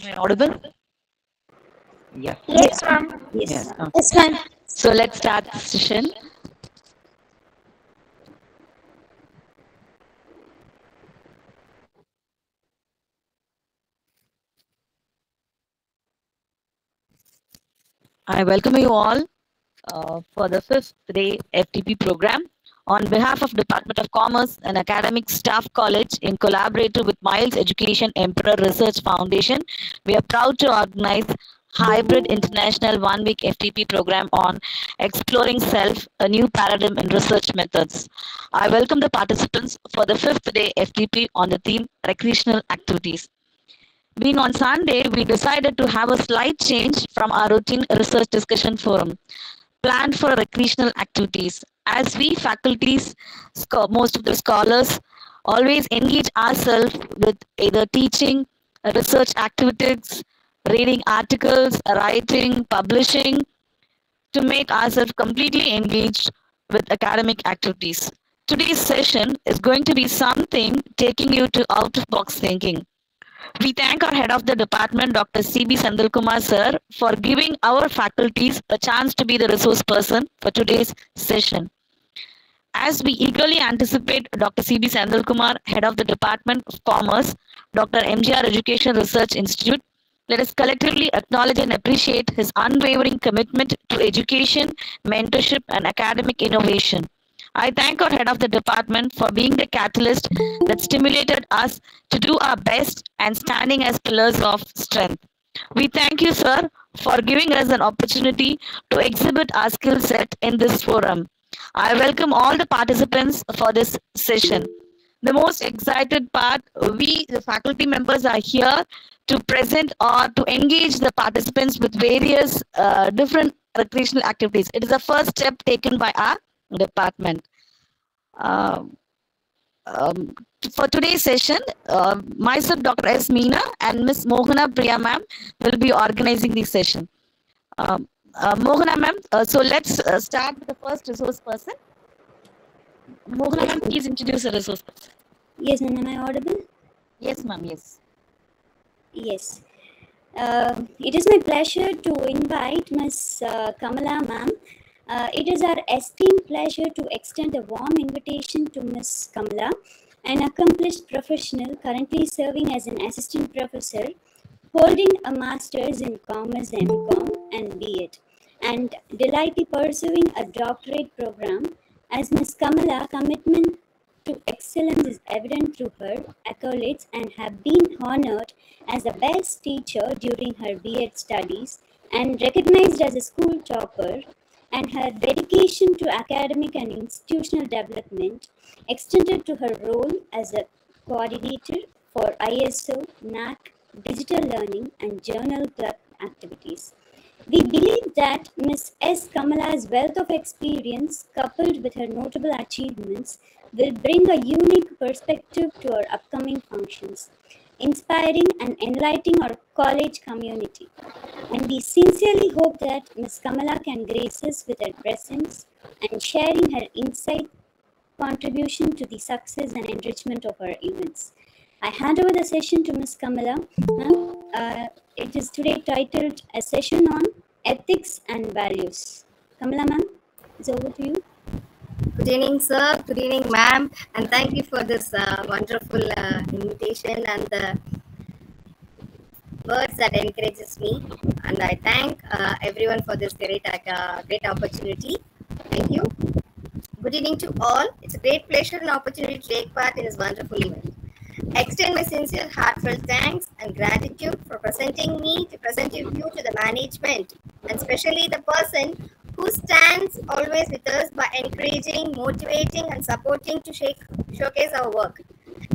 Am I audible? Yeah. Yes, ma'am. Yes. Okay. Yes, ma'am. So let's start the session. I welcome you all for the fifth day FTP program. On behalf of Department of Commerce and Academic Staff College in collaborative with Miles Education Emperor Research Foundation, we are proud to organize hybrid international one-week FTP program on exploring self, a new paradigm in research methods. I welcome the participants for the fifth day FTP on the theme recreational activities. Being on Sunday, we decided to have a slight change from our routine research discussion forum planned for recreational activities. As we faculties, most of the scholars, always engage ourselves with either teaching, research activities, reading articles, writing, publishing, to make ourselves completely engaged with academic activities. Today's session is going to be something taking you to out of box thinking. We thank our head of the department, Dr. C.B. Sandalkumar sir, for giving our faculties a chance to be the resource person for today's session. As we eagerly anticipate Dr. C.B. Sandalkumar, head of the Department of Commerce, Dr. MGR Education Research Institute, let us collectively acknowledge and appreciate his unwavering commitment to education, mentorship, and academic innovation. I thank our head of the department for being the catalyst that stimulated us to do our best and standing as pillars of strength. We thank you, sir, for giving us an opportunity to exhibit our skill set in this forum. I welcome all the participants for this session. The most excited part, we, the faculty members, are here to present or to engage the participants with various different recreational activities. It is the first step taken by our department. Um, um, for today's session, myself, Dr. S. Meena, and Ms. Mohana Priya ma'am will be organizing the session. Mohana ma'am, so let's start with the first resource person. Mohana ma'am, please introduce the resource person. Yes, ma'am. Am I audible? Yes, ma'am, yes. Yes. It is my pleasure to invite Ms. Kamala ma'am. It is our esteemed pleasure to extend a warm invitation to Ms. Kamala, an accomplished professional currently serving as an assistant professor, holding a master's in commerce MCom and B.Ed, and delightfully pursuing a doctorate program. As Ms. Kamala, commitment to excellence is evident through her accolades and have been honored as the best teacher during her B.Ed studies and recognized as a school topper, and her dedication to academic and institutional development extended to her role as a coordinator for ISO, NAC, digital learning and journal club activities. We believe that Ms. S. Kamala's wealth of experience, coupled with her notable achievements, will bring a unique perspective to our upcoming functions, inspiring and enlightening our college community. And we sincerely hope that Ms. Kamala can grace us with her presence and sharing her insight contribution to the success and enrichment of our events. I hand over the session to Ms. Kamala. It is today titled A Session on Ethics and Values. Kamala ma'am, it's over to you. Good evening, sir. Good evening, ma'am. And thank you for this wonderful invitation and the words that encourages me. And I thank everyone for this great opportunity. Thank you. Good evening to all. It's a great pleasure and opportunity to take part in this wonderful event. I extend my sincere, heartfelt thanks and gratitude for presenting me to present you to the management, and especially the person who stands always with us by encouraging, motivating, and supporting to showcase our work.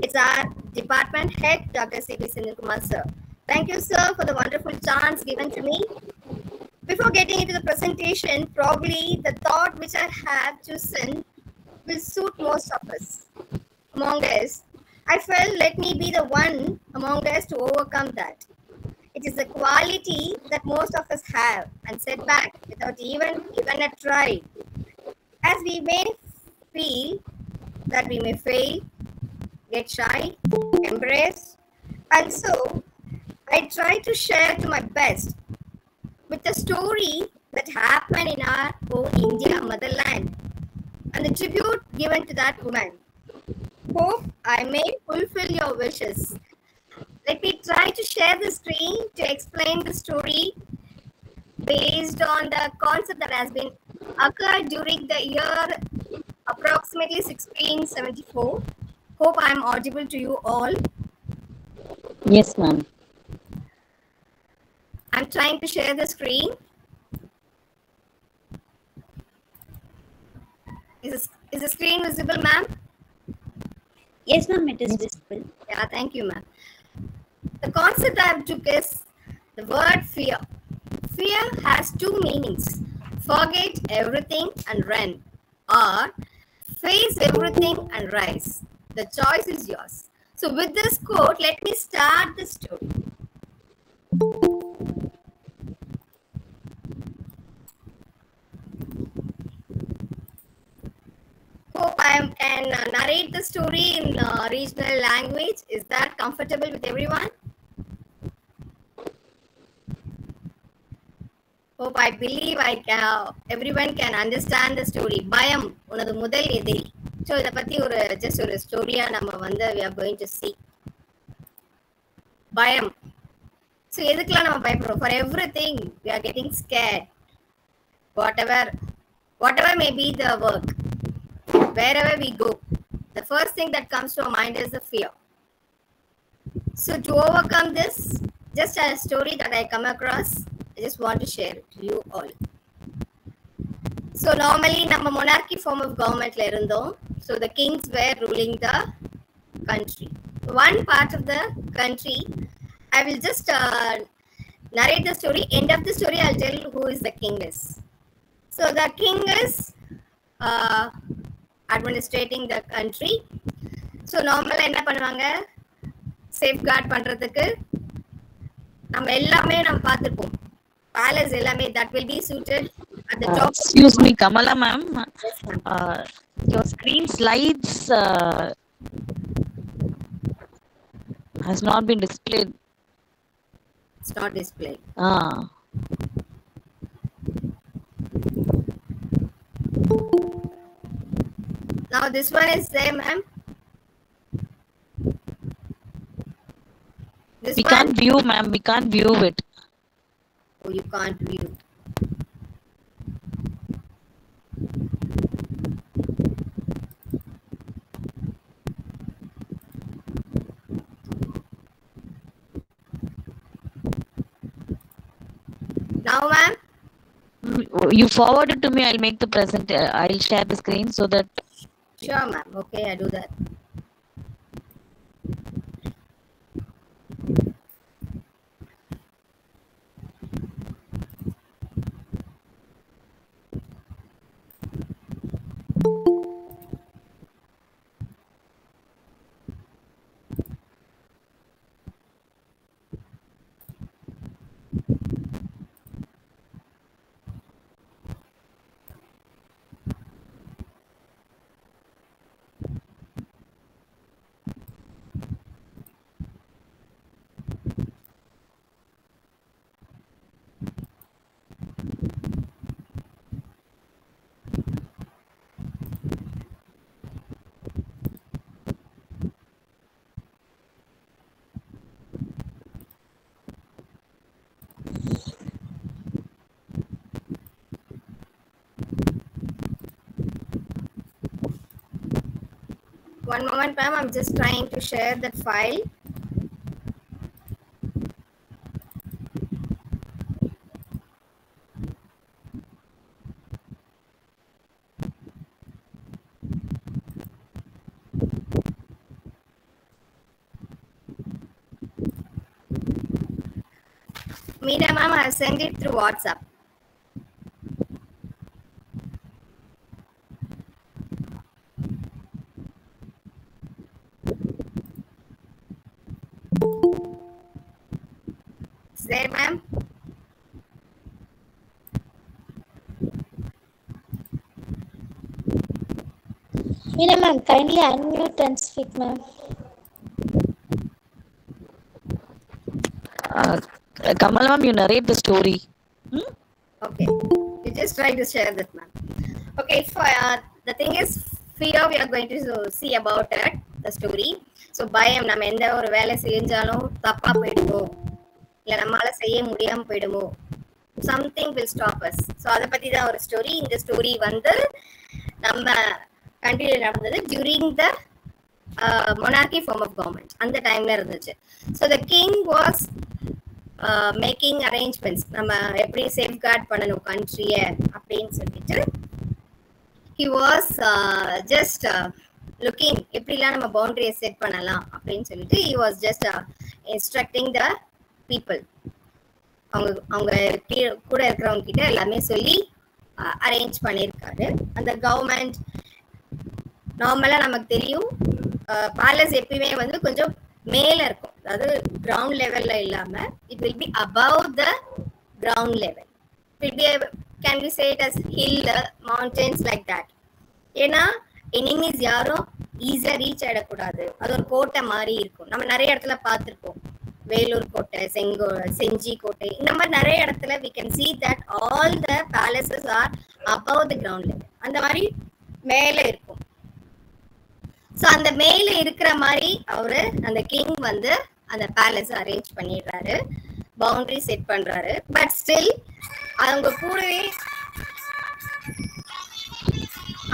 It's our department head, Dr. C.B. Sandalkumar sir. Thank you, sir, for the wonderful chance given to me. Before getting into the presentation, probably the thought which I have chosen will suit most of us. Among us, I felt let me be the one among us to overcome that. It is a quality that most of us have and set back without even a try. As we may feel that we may fail, get shy, embrace, and so I try to share to my best with the story that happened in our own India motherland and the tribute given to that woman. Hope I may fulfill your wishes. Let me try to share the screen to explain the story based on the concept that has been occurred during the year approximately 1674. Hope I am audible to you all. Yes, ma'am. I'm trying to share the screen. Is the screen visible, ma'am? Yes, ma'am, it is visible. Yeah, thank you, ma'am. The concept I took is the word fear. Fear has two meanings: forget everything and run, or face everything and rise. The choice is yours. So, with this quote, let me start the story. Hope I can narrate the story in regional language. Is that comfortable with everyone? Hope I believe everyone can understand the story. Bayam, உனது முதல் எதிரி. So இத பத்தி just ஒரு ஸ்டோரியா நம்ம வந்து we are going to see. பயம். So எதுக்கெல்லாம் நம்ம பயப்படுறோம்? For everything we are getting scared. Whatever may be the work, wherever we go, the first thing that comes to our mind is the fear. So to overcome this, just a story that I come across, I just want to share it to you all. So normally நம்ம monarchy form of government la இருந்தோம். So the kings were ruling the country. One part of the country, I will just narrate the story. End of the story, I'll tell who is the king is. So the king is administrating the country. So normally என்ன பண்ணுவாங்க, safeguard பண்றதுக்கு நம்ம எல்லாமே நம்ம பார்த்துப்போம். Palace எல்லாமே that will be suited at the top. Excuse me, Kamala ma'am. Your screen slides has not been displayed. It's not displayed. Now this one is there, ma'am. We can't view, ma'am. We can't view it. Oh, you can't view. Now, ma'am. You forward it to me. I'll make the present. I'll share the screen so that. Sure, ma'am. Okay, I do that. One moment, ma'am. I'm just trying to share that file. Meena, ma'am, I'll send it through WhatsApp. Is there, ma'am? Meena ma'am, kindly unmute and speak, ma'am. Kamal ma'am, you narrate the story. Okay, you just try to share that, ma'am. Okay, the thing is, fear we are going to see about it, the story. So பயம், நம்ம எந்த ஒரு வேலை செஞ்சாலும் தப்பா போயிடுமோ, இல்ல நம்மளால செய்ய முடியாம போயிடுமோ, something will stop us. So அதை பத்தி தான் ஒரு ஸ்டோரி. இந்த ஸ்டோரி வந்து நம்ம கண்ட்ரியில் நடந்தது during the monarchy form of government. அந்த டைம்ல இருந்துச்சு. So the king was making arrangements, நம்ம எப்படி சேஃப்கார்ட் பண்ணணும் கண்ட்ரியை அப்படின்னு சொல்லிட்டு he was just லுக்கிங் எப்படிலாம் நம்ம பவுண்டரியை செட் பண்ணலாம் அப்படின்னு சொல்லிட்டு he was just instructing the people. அவங்க கூட இருக்கிறவங்க கிட்ட எல்லாமே சொல்லி அரேஞ்ச் பண்ணியிருக்காரு. அந்த கவர்மெண்ட் நார்மலாக நமக்கு தெரியும், பேலஸ் எப்பயுமே வந்து கொஞ்சம் மேலே இருக்கும், அதாவது கிரவுண்ட் லெவலில் இல்லாமல் it will be above the ground level. It be can be said as hill, mountains like that. ஏன்னா எனிமீஸ் யாரும் ஈஸியாக ரீச் ஆகிடக்கூடாது. அது ஒரு கோட்டை மாதிரி இருக்கும். நம்ம நிறைய இடத்துல பார்த்துருப்போம், வேலூர் கோட்டை, செஞ்சி கோட்டை, இந்த மாதிரி நிறைய இடத்துல we can see that all the palaces are above the ground level. அந்த மாதிரி மேலே இருக்கும். ஸோ அந்த மேலே இருக்கிற மாதிரி அவரு அந்த கிங் வந்து அந்த பேலஸ் அரேஞ்ச் பண்ணிடுறாரு, பவுண்டரி செட் பண்றாரு. பட் ஸ்டில் அவங்க கூடவே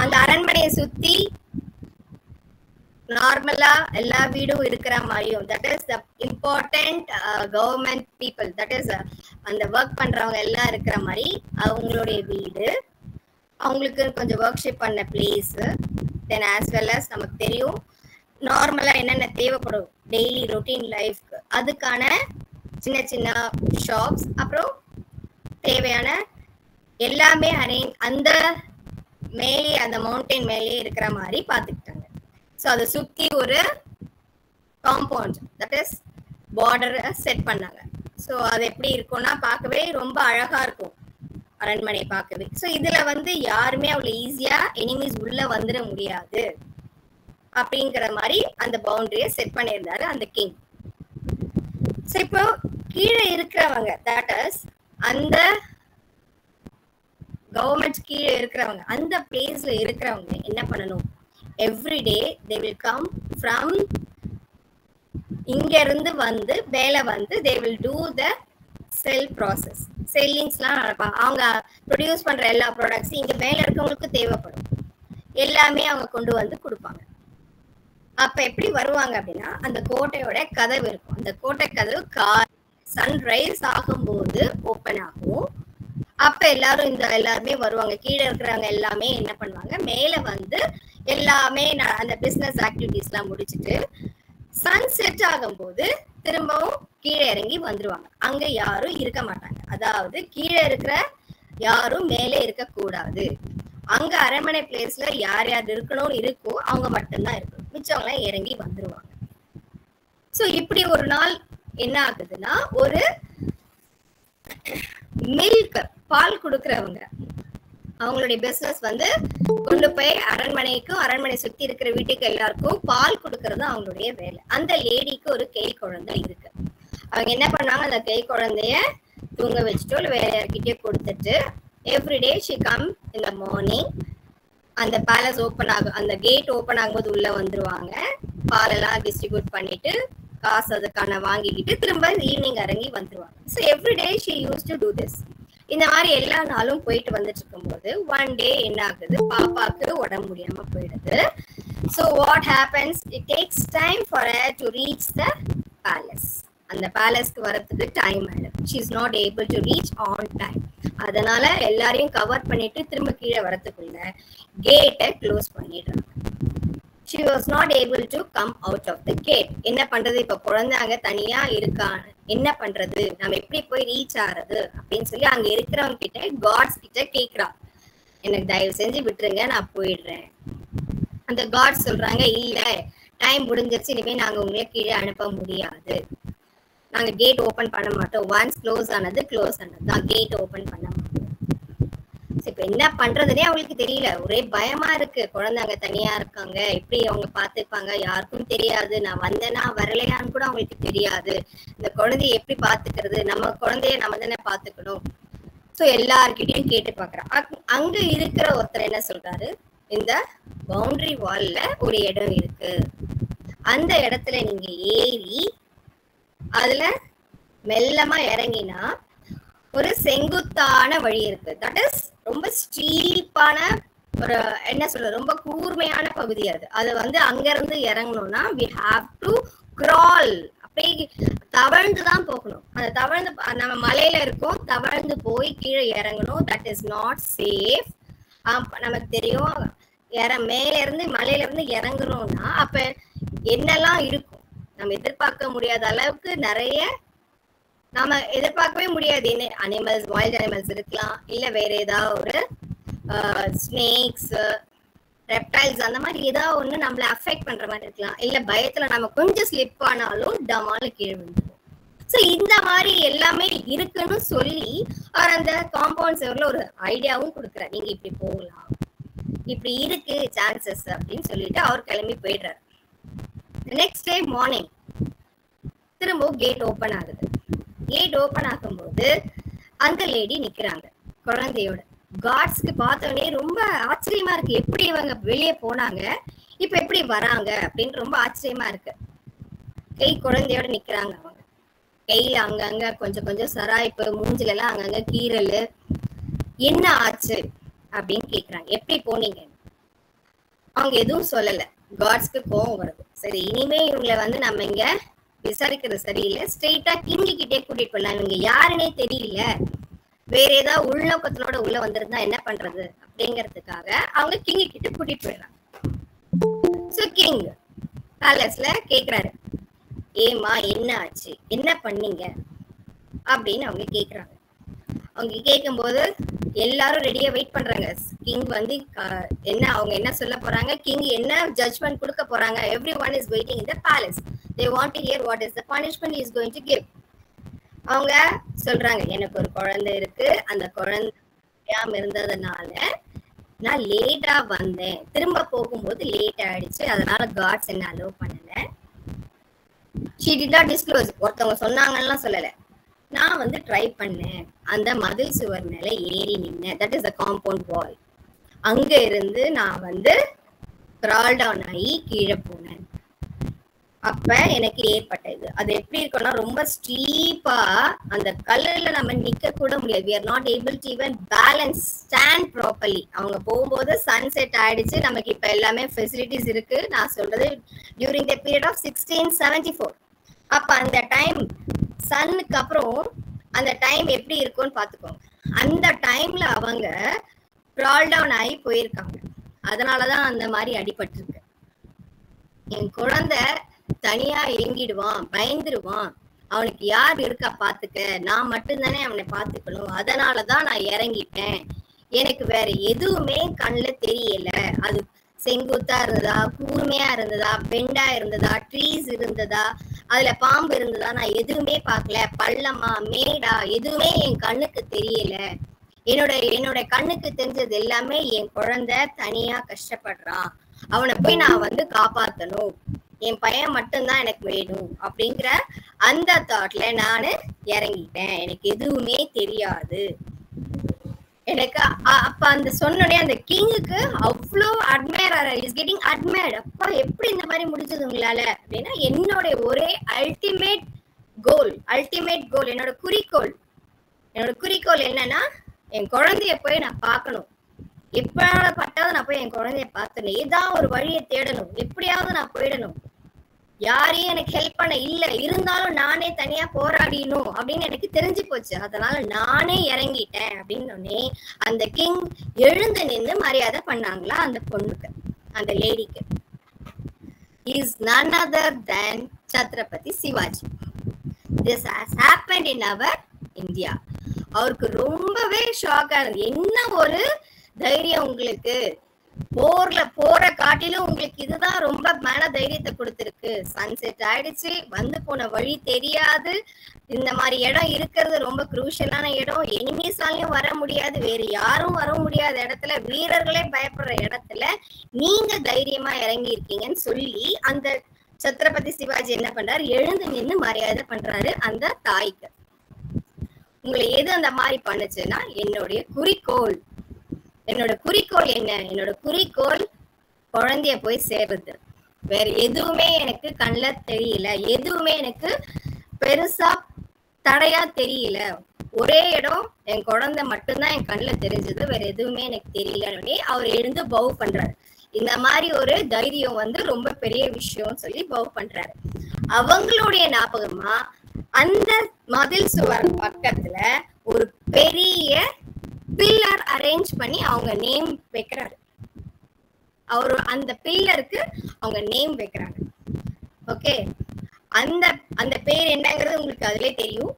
அந்த அரண்மனையை சுத்தி நார்மலா எல்லா வீடும் இருக்கிற மாதிரியும், that is the important government people, that is அந்த ஒர்க் பண்றவங்க எல்லாம் இருக்கிற மாதிரி அவங்களுடைய வீடு, அவங்களுக்கு கொஞ்சம் ஒர்க் ஷிப் பண்ண பிளேஸ், தென் ஆஸ் வெல் அஸ் நமக்கு தெரியும் நார்மலா என்னென்ன தேவைப்படும் டெய்லி ரொட்டீன் லைஃப்க்கு, அதுக்கான சின்ன சின்ன ஷாப்ஸ், அப்புறம் தேவையான எல்லாமே அந்த மேலே அந்த மவுண்டைன் மேலே இருக்கிற மாதிரி பார்த்துக்கிட்டாங்க. ஸோ அதை சுற்றி ஒரு காம்பவுண்ட், தட் இஸ் பார்டரை செட் பண்ணாங்க. ஸோ அது எப்படி இருக்கும்னா பார்க்கவே ரொம்ப அழகா இருக்கும் அரண்மனை பார்க்கவே. ஸோ இதுல வந்து யாருமே அவ்வளோ ஈஸியா எனிமீஸ் உள்ள வந்துட முடியாது அப்படிங்கிற மாதிரி அந்த பவுண்டரியை செட் பண்ணியிருந்தாரு அந்த கிங். ஸோ இப்போ கீழே இருக்கிறவங்க, தட் இஸ் அந்த கவர்மெண்ட் கீழே இருக்கிறவங்க, அந்த பிளேஸ்ல இருக்கிறவங்க என்ன பண்ணணும், every day they will come from இங்க இருந்து வந்து வேலை வந்து they will do the sell process, செல்லிங்ஸ்லாம் நடப்பாங்க. அவங்க ப்ரொடியூஸ் பண்ற எல்லா ப்ராடக்ட்ஸும் இங்க மேல இருக்கவங்களுக்கு தேவைப்படும், எல்லாமே அவங்க கொண்டு வந்து கொடுப்பாங்க. அப்ப எப்படி வருவாங்க அப்படின்னா, அந்த கோட்டையோட கதவு இருக்கும், அந்த கோட்டை கதவு சன்ரைஸ் ஆகும்போது ஓப்பன் ஆகும். அப்ப எல்லாருமே வருவாங்க, கீழே இருக்கிறவங்க எல்லாமே என்ன பண்ணுவாங்க, மேல வந்து எல்லாமே அந்த பிசினஸ் ஆக்டிவிட்டிஸ் எல்லாம் முடிச்சுட்டு சன் செட் ஆகும்போது திரும்பவும் கீழே இறங்கி வந்துருவாங்க. அங்க யாரும் இருக்க மாட்டாங்க, அதாவது கீழே இருக்கிற யாரும் மேலே இருக்க கூடாது. அங்க அரண்மனை பிளேஸ்ல யார் யார் இருக்கணும்னு இருக்கோ அவங்க மட்டும்தான் இருக்கணும், மிச்சவங்க எல்லாம் இறங்கி வந்துருவாங்க. சோ இப்படி ஒரு நாள் என்ன ஆகுதுன்னா, ஒரு மில்க் பால் கொடுக்கறவங்க அவங்களுடைய பிசினஸ் வந்து கொண்டு போய் அரண்மனைக்கும் அரண்மனை சுத்தி இருக்கிற வீட்டுக்கு எல்லாருக்கும் பால் கொடுக்கறது அவங்களுடைய வேலை. அந்த லேடிக்கு ஒரு கை குழந்தை இருக்கு. அவங்க என்ன பண்ணாங்க, அந்த கை குழந்தைய தூங்க வச்சுட்டோ இல்லை வேற யார்கிட்டயோ கொடுத்துட்டு everyday she come in the morning, அந்த பேலஸ் ஓப்பன் ஆகும், அந்த கேட் ஓப்பன் ஆகும்போது உள்ள வந்துருவாங்க, பாலெல்லாம் டிஸ்ட்ரிபியூட் பண்ணிட்டு காசு அதுக்கான வாங்கிக்கிட்டு திரும்ப ஈவினிங் இறங்கி வந்துருவாங்க. So everyday she use to do this. இந்த மாதிரி எல்லா நாளும் போயிட்டு வந்துட்டு இருக்கும்போது ஒன் டே என்ன ஆகுது, பாப்பாக்கு உடம்பு முடியாம போயிடுது. So what happens, it takes time for her to reach the palace. அந்த பேலஸ்க்கு வரதுக்கு டைம் ஆயிடும். She is not able to reach on time. அதனால எல்லாரையும் கவர் பண்ணிட்டு திரும்ப கீழே வரதுக்குள்ள கேட்டை க்ளோஸ் பண்ணிடுறாங்க. She was not able to come out of the gate. என்ன பண்றது, இப்ப குழந்தைங்க தனியா இருக்காங்க, என்ன பண்றது, நம்ம எப்படி போய் ரீச் ஆறது அப்படின்னு சொல்லி அங்க இருக்கிறவங்க கிட்ட, காட்ஸ் கிட்ட கேக்குறா, எனக்கு தயவு செஞ்சு விட்டுருங்க, நான் போயிடுறேன். அந்த காட்ஸ் சொல்றாங்க, இல்ல டைம் முடிஞ்சிருச்சு, இனிமே நாங்க உங்களை கீழே அனுப்ப முடியாது, நாங்க கேட் ஓபன் பண்ண மாட்டோம், ஒன்ஸ் க்ளோஸ் ஆனது தான், கேட் ஓபன் பண்ண மாட்டோம். இப்ப என்ன பண்றதுனே அவங்களுக்கு தெரியல. ஒரே பயமா இருக்கு. குழந்தைங்க தனியா இருக்காங்க, எப்படி அவங்க பாத்துப்பாங்க யாருக்கும் தெரியாது. நான் வந்தேன்னா வரலையான்னு கூட அவங்களுக்கு தெரியாது. இந்த குழந்தைய எப்படி பாத்துக்கிறது, நம்ம குழந்தைய நம்ம தானே பாத்துக்கணும். சோ எல்லார்கிட்டயும் கேட்டு பாக்குறேன். அங்க இருக்கிற ஒருத்தர் என்ன சொல்றாரு, இந்த பவுண்டரி வால்ல ஒரு இடம் இருக்கு, அந்த இடத்துல நீங்க ஏறி அதுல மெல்லமா இறங்கினா ஒரு செங்குத்தான வழி இருக்கு. தட் இஸ் ரொம்ப ஸ்டீப்பான ஒரு என்ன சொல்ற ரொம்ப கூர்மையான பகுதி. அது வந்து அங்க இருந்து இறங்கணும்னா we have to crawl, அப்படியே தவழ்ந்துதான் போகணும். அந்த தவழ்ந்து நம்ம மலையில இருக்கோம், தவழ்ந்து போய் கீழே இறங்கணும். That is not safe. நமக்கு தெரியும், மேல இருந்து மலையில இருந்து இறங்குறோம்னா அப்ப என்னெல்லாம் இருக்கும் நம்ம எதிர்பார்க்க முடியாத அளவுக்கு நிறைய நாம எதிர்பார்க்கவே முடியாது. அனிமல்ஸ், வைல்ட் அனிமல்ஸ் இருக்கலாம், இல்ல வேற ஏதாவது ஒரு ஸ்னேக்ஸ், ரெப்டைல்ஸ், அந்த மாதிரி ஏதாவது ஒண்ணு நம்மள அஃபெக்ட் பண்ற மாதிரி இருக்கலாம். இல்ல பயத்துல நம்ம கொஞ்சம் ஸ்லிப் ஆனாலும் டமால கீழே விழுந்துடும். சோ இந்த மாதிரி எல்லாமே இருக்குன்னு சொல்லி அவர் அந்த காம்பவுண்ட் செவர்ல ஒரு ஐடியாவும் கொடுக்குறாரு. நீங்க இப்படி போகலாம், இப்படி இருக்கு சான்சஸ் அப்படின்னு சொல்லிட்டு அவர் கிளம்பி போயிடுறாரு. நெக்ஸ்ட் டே மார்னிங் திரும்ப கேட் ஓபன் ஆகுது. கேட் ஓபன் ஆகும்போது அந்த லேடி நிக்கிறாங்க குழந்தையோட. கார்ட்ஸ்க்கு பார்த்தோன்னே ரொம்ப ஆச்சரியமா இருக்கு, எப்படி இவங்க வெளியே போனாங்க, இப்ப எப்படி வராங்க அப்படின்னு ரொம்ப ஆச்சரியமா இருக்கு. கை குழந்தையோட நிக்கிறாங்க. அவங்க கையில அங்கங்க கொஞ்சம் கொஞ்சம் சராய்ப்பு, மூஞ்சில எல்லாம் அங்கங்க கீரல். என்ன ஆச்சு அப்படின்னு கேக்குறாங்க, எப்படி போனீங்க? அவங்க எதுவும் சொல்லல. கார்ட்ஸ்க்கு கோவம் வருது. சரி, இனிமே இவங்களை வந்து நம்ம இங்க விசாரிக்கிறது சரியில்லை, ஸ்ட்ரெயிட்டா கிங் கிட்டே கூட்டிட்டு போடலாம். இவங்க யாருன்னே தெரியல, வேற ஏதாவது உள்நோக்கத்தோட உள்ள வந்திருந்தா என்ன பண்றது அப்படிங்கறதுக்காக அவங்க கிங் கிட்ட கூட்டிட்டு போயிடறாங்க. சோ கிங் பேலஸ்ல கேக்குறாரு, ஏமா என்ன ஆச்சு, என்ன பண்ணீங்க அப்படின்னு அவங்க கேக்குறாங்க. அவங்க கேட்கும் போது எல்லாரும் ரெடியா வெயிட் பண்றாங்க. கிங் வந்து அவங்க என்ன சொல்ல போறாங்க, கிங் என்ன ஜட்ஜ்மெண்ட் கொடுக்க போறாங்க. Every one is waiting in the palace. they want to hear what is the punishment he is going to give. அவங்க சொல்றாங்க, எனக்கு ஒரு குழந்தை இருக்கு, அந்த குழந்தை இருந்ததுனால நான் லேட்டா வந்தேன், திரும்ப போகும்போது லேட் ஆயிடுச்சு, அதனால காட்ஸ் என்ன அலோவ் பண்ணல. she did not disclose. ஒருத்தவங்க சொன்னாங்கன்னா சொல்லல. நான் வந்து ட்ரை பண்ணேன், அந்த மதில் சுவர் மேல ஏறி நின்னேன், that is the compound wall. அங்க இருந்து நான் வந்து கிரால் டவுன் ஆகி கீழே போனேன். அப்ப எனக்கு ஏற்பட்டது. அது எப்படி இருக்கும்னா ரொம்ப ஸ்டீப்பா, அந்த கல்லுல நம்ம நிக்க கூட முடியாது. we are not able to even balance, stand properly. அவங்க போகும்போது சன்செட் ஆயிடுச்சு. நமக்கு இப்ப எல்லாமே ஃபெசிலிட்டிஸ் இருக்கு. நான் சொல்றது டியூரிங் த பீரியட் ஆஃப் 1674. அப்ப அந்த டைம் சன்னுக்கு அப்புறம் அந்த டைம் எப்படி இருக்கும்னு பாத்துக்கோங்க. அந்த டைம்ல அவங்க கிரால் டவுன் ஆகி போயிருக்காங்க. அதனாலதான் அந்த மாதிரி அடிபட்டிருக்கு. என் குழந்தை தனியா இறங்கிடுவான், பயந்துருவான், அவனுக்கு யார் இருக்கா பாத்துக்க, நான் மட்டும்தானே அவனை பாத்துக்கணும், அதனாலதான் நான் இறங்கிட்டேன். எனக்கு வேற எதுவுமே கண்ணுல தெரியல. அது செங்குத்தா இருந்ததா, கூர்மையா இருந்ததா, பெண்டா இருந்ததா, ட்ரீஸ் இருந்ததா, அதுல பாம்பு இருந்ததா, நான் எதுவுமே பார்க்கல. பள்ளமா மேடா எதுவுமே என் கண்ணுக்கு தெரியல. என்னோட கண்ணுக்கு தெரிஞ்சது எல்லாமே என் குழந்தை தனியா கஷ்டப்படுறான், அவனை போய் நான் வந்து காப்பாத்தணும், என் பையன் மட்டும்தான் எனக்கு வேணும் அப்படிங்கிற அந்த தாட்ல நானு இறங்கிட்டேன். எனக்கு எதுவுமே தெரியாது. எனக்கு அப்ப அந்த சொன்னோடனே அந்த கிங்குக்கு அவ்வளோ அட்மையர், இஸ் கெட்டிங் அட்மையர்ட். அப்பா எப்படி இந்த மாதிரி முடிஞ்சது உங்களால அப்படின்னா, என்னோட ஒரே அல்டிமேட் கோல், என்னோட குறிக்கோள் என்னன்னா, என் குழந்தைய போய் நான் பார்க்கணும், எப்படாவது நான் போய் என் குழந்தைய பார்த்தேன், ஏதாவது ஒரு வழியை தேடணும், எப்படியாவது நான் போயிடணும், யாரையும் எனக்கு ஹெல்ப் பண்ண இல்ல, இருந்தாலும் நானே தனியா போராடினும் அப்படின்னு எனக்கு தெரிஞ்சு போச்சு, அதனால நானே இறங்கிட்டேன் அப்படின்னு அந்த கிங் எழுந்து நின்று மரியாதை பண்ணாங்களா அந்த பொண்ணுக்கு, அந்த லேடிக்கு. Is none other than Chhatrapati Shivaji. This has happened in our India. அவருக்கு ரொம்பவே ஷாக்கா இருந்தது. என்ன ஒரு தைரியம் உங்களுக்கு, போற காட்டிலும் உங்களுக்கு இதுதான் ரொம்ப மன தைரியத்தை கொடுத்துருக்கு. சன்செட் ஆயிடுச்சு, வந்து போன வழி தெரியாது, இந்த மாதிரி இடம் இருக்கிறது ரொம்ப குரூஷியலான இடம், எனிமீஸாலையும் வர முடியாது, வேற யாரும் வர முடியாத இடத்துல, வீரர்களே பயப்படுற இடத்துல நீங்க தைரியமா இறங்கி இருக்கீங்கன்னு சொல்லி அந்த சத்ரபதி சிவாஜி என்ன பண்றாரு, எழுந்து நின்று மரியாதை பண்றாரு அந்த தாய்க்கு. உங்களை எது அந்த மாதிரி பண்ணுச்சுன்னா, என்னோட குறிக்கோள் என்ன, என்னோட குறிக்கோள் குழந்தைய போய் சேர்றது. வேற எதுவுமே எனக்கு கண்ணில் தெரியல, எதுவுமே எனக்கு பெருசா தடையா தெரியல, ஒரே இடம் என் குழந்தை மட்டும்தான் என் கண்ணில் தெரிஞ்சது, வேற எதுவுமே எனக்கு தெரியலன்னு அவர் எழுந்து பவ் பண்றாரு. இந்த மாதிரி ஒரு தைரியம் வந்து ரொம்ப பெரிய விஷயம் சொல்லி பவ் பண்றாரு. அவங்களுடைய ஞாபகமா அந்த மதில் சுவர் பக்கத்துல ஒரு பெரிய பில்லர் அரேஞ்ச் பண்ணி அவங்க நேம் வைக்கிறாரு. அவரு அந்த பில்லருக்கு அவங்க நேம் வைக்கிறாங்க. ஓகே, அந்த அந்த பேர் என்னங்கிறது உங்களுக்கு அதுல தெரியும்.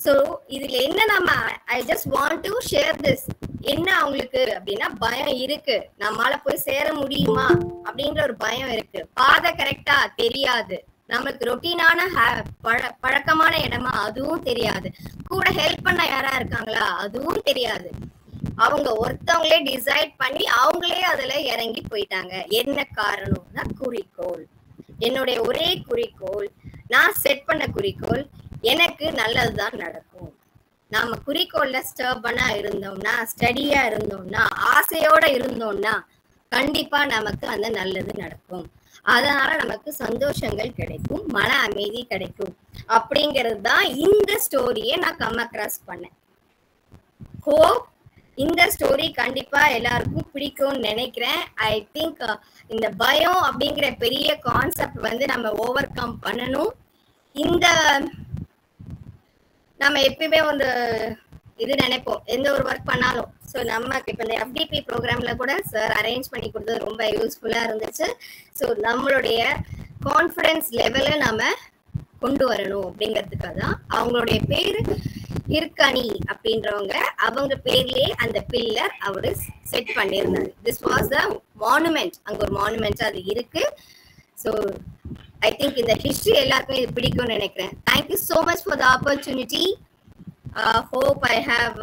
சோ இதுல என்ன, நம்ம I just want to share this. என்ன அவங்களுக்கு அப்படின்னா பயம் இருக்கு, நம்மளால போய் சேர முடியுமா அப்படின்ற ஒரு பயம் இருக்கு, பாதை கரெக்டா தெரியாது, நமக்கு ரொட்டீனான பழக்கமான இடமா அதுவும் தெரியாது, கூட ஹெல்ப் பண்ண யாரா இருக்காங்களா அதுவும் தெரியாது. அவங்க ஒருத்தவங்களே டிசைட் பண்ணி அவங்களே அதுல இறங்கி போயிட்டாங்க. என்ன காரணம்னா குறிக்கோள். என்னுடைய ஒரே குறிக்கோள், நான் செட் பண்ண குறிக்கோள் எனக்கு நல்லதுதான் நடக்கும். நாம குறிக்கோள்ல ஸ்டர்பனா இருந்தோம்னா, ஸ்டடியா இருந்தோம்னா, ஆசையோட இருந்தோம்னா கண்டிப்பா நமக்கு அந்த நல்லது நடக்கும். அதனால நமக்கு சந்தோஷங்கள் கிடைக்கும், மன அமைதி கிடைக்கும். அப்படிங்கிறது தான் இந்த ஸ்டோரியை நான் கம் அக்ராஸ் பண்ணேன். ஹோப் இந்த ஸ்டோரி கண்டிப்பா எல்லாருக்கும் பிடிக்கும்னு நினைக்கிறேன். ஐ திங்க் இந்த பயம் அப்படிங்கிற பெரிய கான்செப்ட் வந்து நம்ம ஓவர் கம் பண்ணணும். இந்த நம்ம எப்பயுமே வந்து இது நினைப்போம் எந்த ஒரு ஒர்க் பண்ணாலும். ஸோ நமக்கு இப்போ இந்த FDP ப்ரோக்ராம்ல கூட சார் அரேஞ்ச் பண்ணி கொடுத்தது ரொம்ப யூஸ்ஃபுல்லா இருந்துச்சு. ஸோ நம்மளுடைய கான்ஃபிடன்ஸ் லெவலை நம்ம கொண்டு வரணும் அப்படிங்கிறதுக்காக தான் அவங்களுடைய பேரு இருக்கணி அப்படின்றவங்க, அவங்க பேர்லயே அந்த பில்லர் அவரு செட் பண்ணியிருந்தாரு. திஸ் வாஸ் த மானுமெண்ட், அங்க ஒரு மானுமெண்ட் அது இருக்கு. ஸோ ஐ திங்க் இந்த ஹிஸ்டரி எல்லாருக்குமே இது பிடிக்கும்னு நினைக்கிறேன். Thank you so much for the opportunity. Hope I have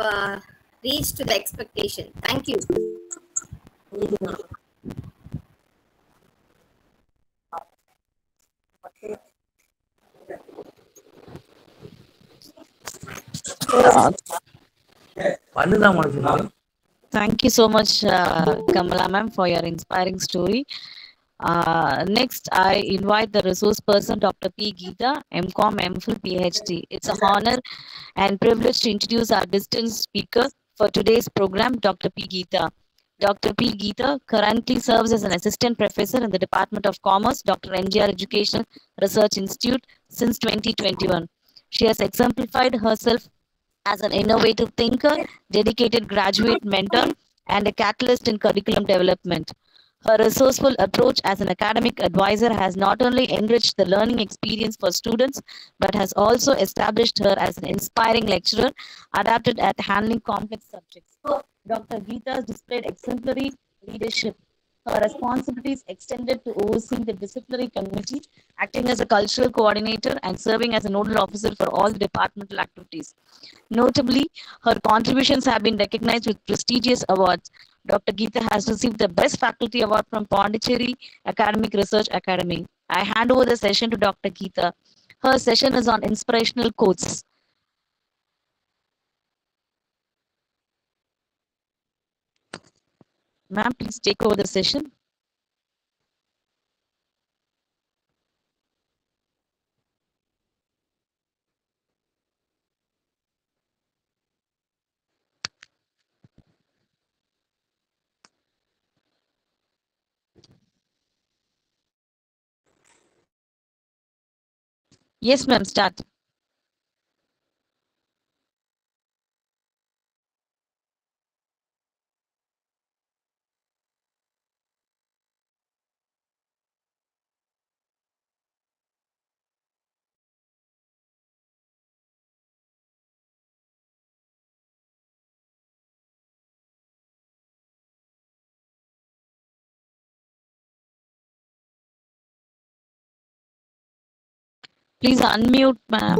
reached to the expectation. Thank you. Thank you so much, Kamala ma'am, for your inspiring story. Next, I invite the resource person, Dr. P. Geeta, MCom, MPhil, PhD. It's an honor and privilege to introduce our distinguished speaker for today's program, Dr. P. Geeta. Dr. P. Geeta currently serves as an assistant professor in the Department of Commerce, Dr. NGR Educational Research Institute since 2021. She has exemplified herself as an innovative thinker, dedicated graduate mentor, and a catalyst in curriculum development. Her resourceful approach as an academic advisor has not only enriched the learning experience for students, but has also established her as an inspiring lecturer, adapted at handling complex subjects. Dr. Geeta has displayed exemplary leadership. Her responsibilities extended to overseeing the disciplinary committee, acting as a cultural coordinator, and serving as a nodal officer for all the departmental activities. Notably, her contributions have been recognized with prestigious awards. Dr. Geeta has received the Best Faculty Award from Pondicherry Academic Research Academy. I hand over the session to Dr. Geeta. Her session is on inspirational quotes. Ma'am, please take over the session. Yes, ma'am, start. Please unmute, ma'am.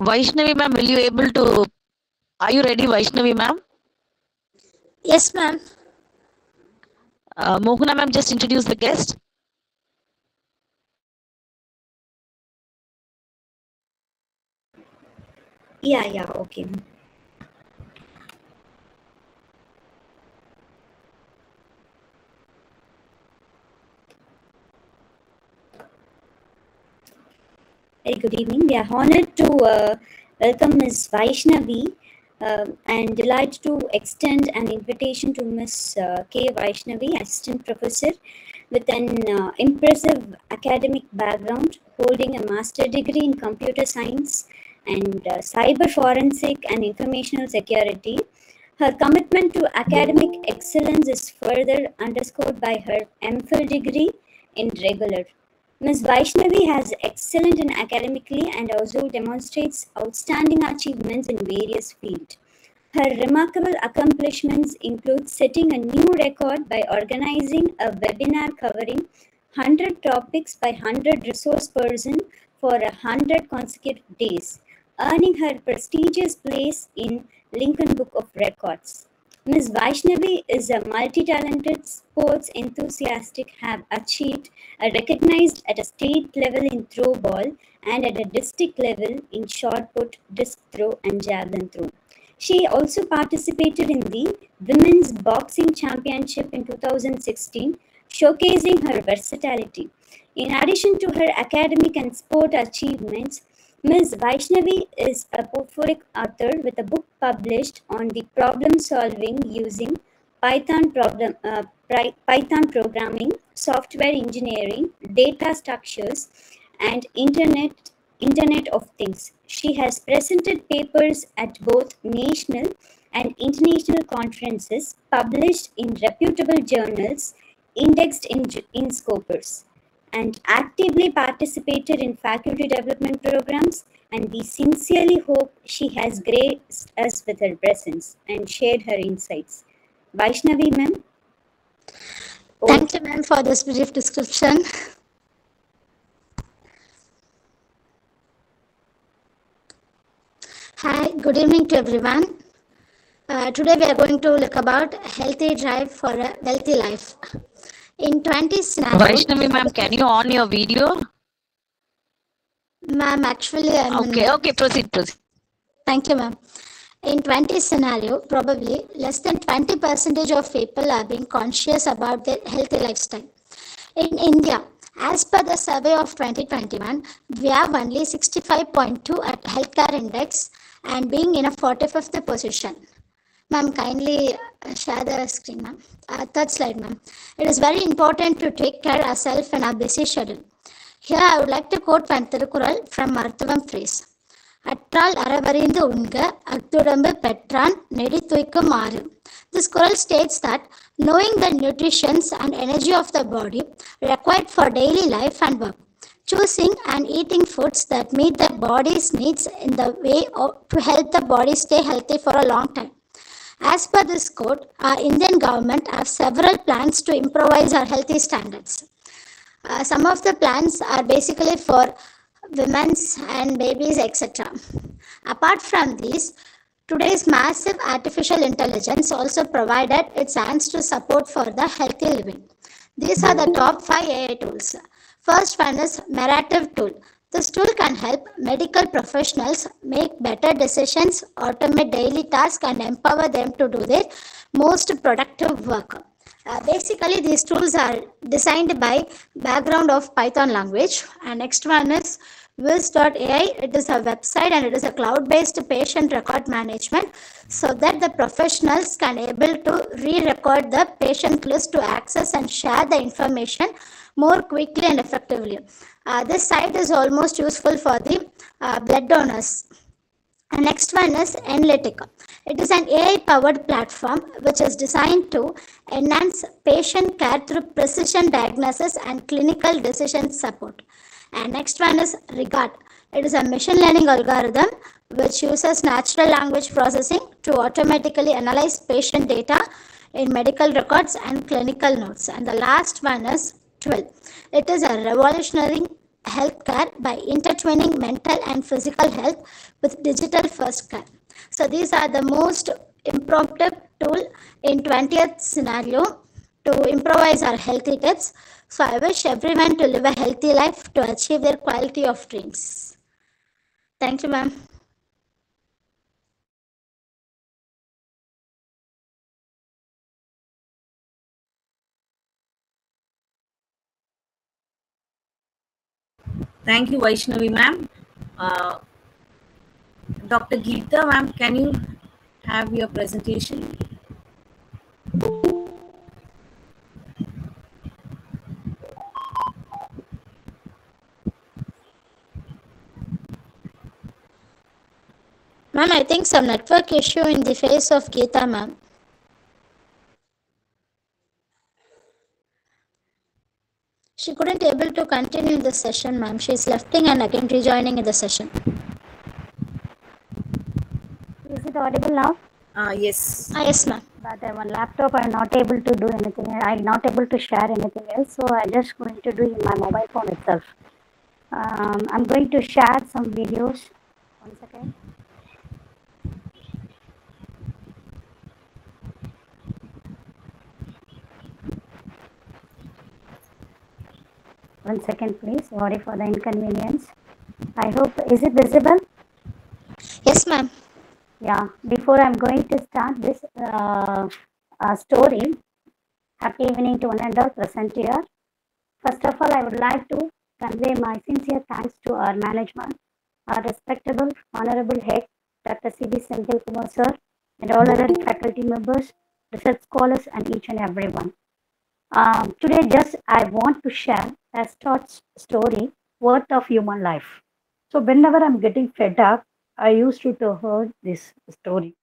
Vaishnavi, ma'am, will you able to? Are you ready, Vaishnavi, ma'am? Yes, ma'am. Mohana, ma'am, just introduce the guest. Yeah, okay. Very good evening. We are honored to welcome Ms. Vaishnavi and delighted to extend an invitation to Ms. K. Vaishnavi, Assistant Professor with an impressive academic background, holding a master degree in computer science and cyber forensic and informational security. Her commitment to academic excellence is further underscored by her MPhil degree in regular. Ms. Vaishnavi has excellent in academically and also demonstrates outstanding achievements in various fields. Her remarkable accomplishments include setting a new record by organizing a webinar covering 100 topics by 100 resource persons for 100 consecutive days, earning her prestigious place in Lincoln Book of Records. Ms. Vaishnavi is a multi-talented sports enthusiast, have achieved a recognized at a state level in throw ball and at a district level in shot put, disc throw and javelin throw. She also participated in the Women's Boxing Championship in 2016, showcasing her versatility. In addition to her academic and sport achievements, Ms. Vaishnavi is a prolific author with a book published on the problem solving using Python programming, software engineering, data structures, and Internet of Things. She has presented papers at both national and international conferences, published in reputable journals, indexed in Scopus, and actively participated in faculty development programs. And we sincerely hope she has graced us with her presence and shared her insights. Vaishnavi, ma'am. Thank you, ma'am, for this brief description. Hi, good evening to everyone. Today we are going to look about healthy drive for a wealthy life. In 20 scenario, Vaishnavi, ma'am, can you on your video? ma'am, actually Okay, proceed. Thank you, ma'am. In 20 scenario, probably less than 20% of people are being conscious about their healthy lifestyle. In India, as per the survey of 2021, we have only 65.2 at healthcare index and being in a 45th position. Ma'am, kindly share the screen, ma'am. Third slide, ma'am. It is very important to take care of ourselves in our busy schedule. Here I would like to quote one Tirukural from Marthavam phrase. அற்றால் அறவறிந்து உண்க அத்துடம்பு பெற்றான் நெடித்துய்க்கு மாறு. This Quran states that knowing the nutrition and energy of the body required for daily life and work, choosing and eating foods that meet the body's needs in the way to help the body stay healthy for a long time. As per this quote, our Indian government have several plans to improvise our healthy standards. Some of the plans are basically for women's and babies, etc. Apart from these, today's massive artificial intelligence also provided its hands to support for the healthy living. These are the top 5 AI tools. First one is Merative tool. This tool can help medical professionals make better decisions, automate daily tasks, and empower them to do their most productive work. Basically, these tools are designed by background of Python language. And next one is Wiz.ai, it is a website and it is a cloud-based patient record management so that the professionals can able to re-record the patient list to access and share the information more quickly and effectively. This site is almost useful for the blood donors. And next one is Analytica. It is an AI powered platform which is designed to enhance patient care through precision diagnosis and clinical decision support. And next one is Regard. It is a machine learning algorithm which uses natural language processing to automatically analyze patient data in medical records and clinical notes. And the last one is 12. It is a revolutionary healthcare by intertwining mental and physical health with digital first care. So these are the most impromptu tool in 20th scenario to improvise our healthy tips. So I wish everyone to live a healthy life to achieve their quality of dreams. Thank you, ma'am. Thank you, Vaishnavi ma'am. Uh, Dr. Geeta ma'am, can you have your presentation? Ma'am, I think some network issue in the face of Geeta, ma'am. She couldn't able to continue in the session, ma'am. She's lefting and again rejoining in the session. Is it audible now? Yes. Yes, ma'am. But on laptop, I'm not able to do anything. I'm not able to share anything else. So I'm just going to do in my mobile phone itself. I'm going to share some videos. One second. One second, please. Sorry for the inconvenience. I hope, is it visible? Yes, ma'am. Yeah. Before I'm going to start this story, happy evening to one and all present here. First of all, I would like to convey my sincere thanks to our management, our respectable, honorable head, Dr. C.B. Senthil Kumar sir, and all other faculty members, research scholars, and each and everyone. Today, just I want to share a short story worth of human life. So, whenever I'm getting fed up, I used to hear this story.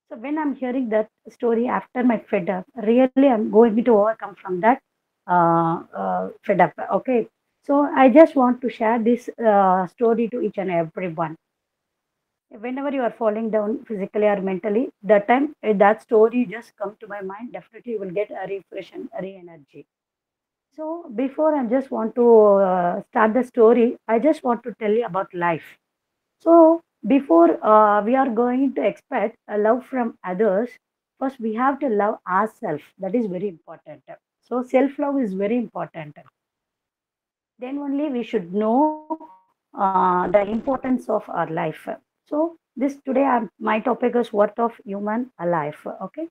So, when I'm hearing that story after my fed up, really I'm going to overcome from that fed up. Okay. So, I just want to share this story to each and everyone. Whenever you are falling down physically or mentally, that time that story just come to my mind. Definitely, you will get a refresh and a re-energy. So before I just want to start the story, I just want to tell you about life. So before we are going to expect a love from others, first we have to love ourselves. That is very important. So self-love is very important. Then only we should know the importance of our life. So this today my topic is worth of human life. Okay.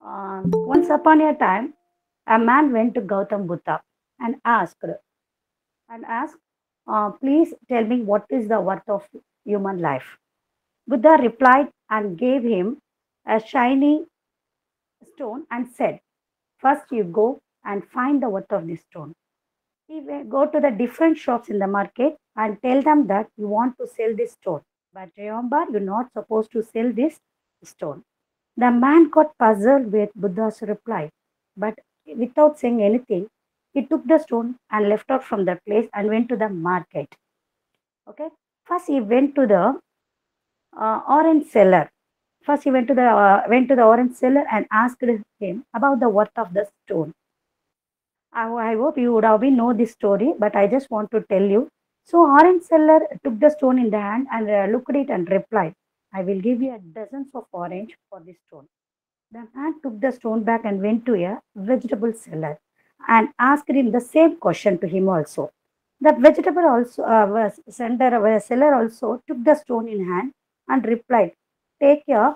Once upon a time, a man went to Gautam Buddha and asked, please tell me what is the worth of human life. Buddha replied and gave him a shiny stone and said, first you go and find the worth of this stone. He will go to the different shops in the market and tell them that you want to sell this stone. But remember, you're not supposed to sell this stone. The man got puzzled with Buddha's reply, but without saying anything, he took the stone and left out from the place and went to the market. Okay. First, he went to the orange seller. First, he went to the orange seller and asked him about the worth of the stone. I hope you would have been know this story, but I just want to tell you. So, orange seller took the stone in the hand and looked at it and replied, "I will give you a dozens of orange for this stone." The man took the stone back and went to a vegetable seller and asked him the same question to him also. The vegetable also seller also took the stone in hand and replied, "Take a